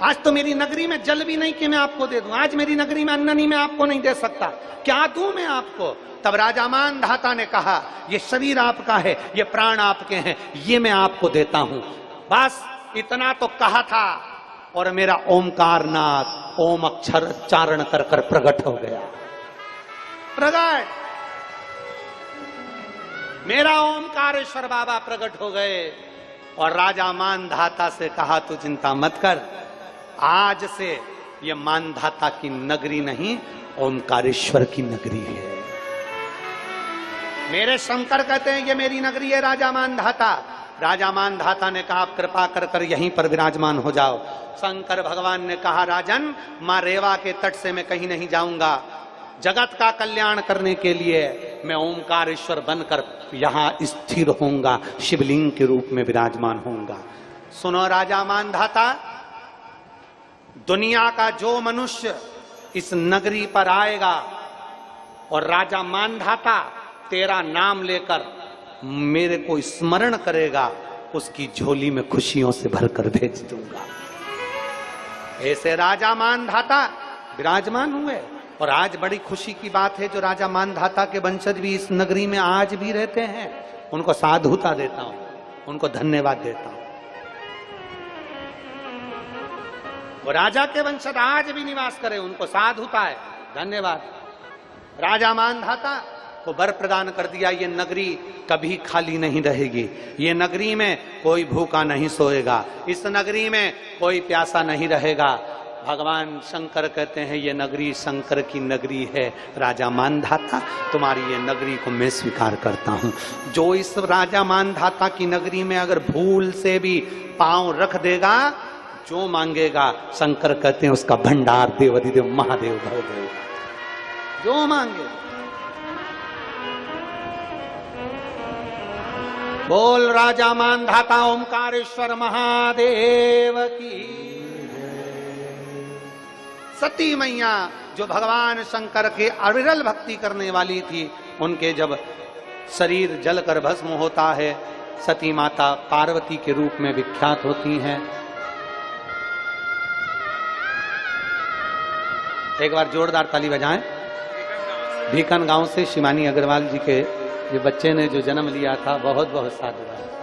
आज तो मेरी नगरी में जल भी नहीं कि मैं आपको दे दूं, आज मेरी नगरी में अन्न नहीं मैं आपको नहीं दे सकता, क्या दूं मैं आपको? तब राजा मानधाता ने कहा, ये शरीर आपका है, ये प्राण आपके हैं, ये मैं आपको देता हूं। बस इतना तो कहा था और मेरा ओमकारनाथ ओम अक्षर उच्चारण कर कर प्रकट हो गया। प्रकट, मेरा ओमकारेश्वर बाबा प्रकट हो गए और राजा मानधाता से कहा, तू चिंता मत कर, आज से ये मानधाता की नगरी नहीं ओमकारेश्वर की नगरी है। मेरे शंकर कहते हैं ये मेरी नगरी है राजा मानधाता। राजा मानधाता ने कहा, आप कृपा कर कर यहीं पर विराजमान हो जाओ। शंकर भगवान ने कहा, राजन, मां रेवा के तट से मैं कहीं नहीं जाऊंगा, जगत का कल्याण करने के लिए मैं ओमकारेश्वर बनकर यहां स्थिर होऊंगा, शिवलिंग के रूप में विराजमान होऊंगा। सुनो राजा मानधाता, दुनिया का जो मनुष्य इस नगरी पर आएगा और राजा मानधाता तेरा नाम लेकर मेरे को स्मरण करेगा, उसकी झोली में खुशियों से भरकर भेज दूंगा। ऐसे राजा मानधाता विराजमान हुए और आज बड़ी खुशी की बात है, जो राजा मानधाता के वंशज भी इस नगरी में आज भी रहते हैं, उनको साधुता देता हूं, उनको धन्यवाद देता हूं। वो राजा के वंशज आज भी निवास करें, उनको साधुता है, धन्यवाद। राजा मानधाता को वर प्रदान कर दिया, ये नगरी कभी खाली नहीं रहेगी, ये नगरी में कोई भूखा नहीं सोएगा, इस नगरी में कोई प्यासा नहीं रहेगा। भगवान शंकर कहते हैं, ये नगरी शंकर की नगरी है। राजा मानधाता, तुम्हारी ये नगरी को मैं स्वीकार करता हूं। जो इस राजा मानधाता की नगरी में अगर भूल से भी पांव रख देगा, जो मांगेगा, शंकर कहते हैं उसका भंडार देवाधिदेव महादेव भर देगा, जो मांगे। बोल राजा मानधाता ओमकारेश्वर महादेव की। सती मैया जो भगवान शंकर के अविरल भक्ति करने वाली थी, उनके जब शरीर जलकर भस्म होता है, सती माता पार्वती के रूप में विख्यात होती हैं। एक बार जोरदार ताली बजाएं। भीकन गांव से शिवानी अग्रवाल जी के बच्चे ने जो जन्म लिया था, बहुत बहुत साधुवाद।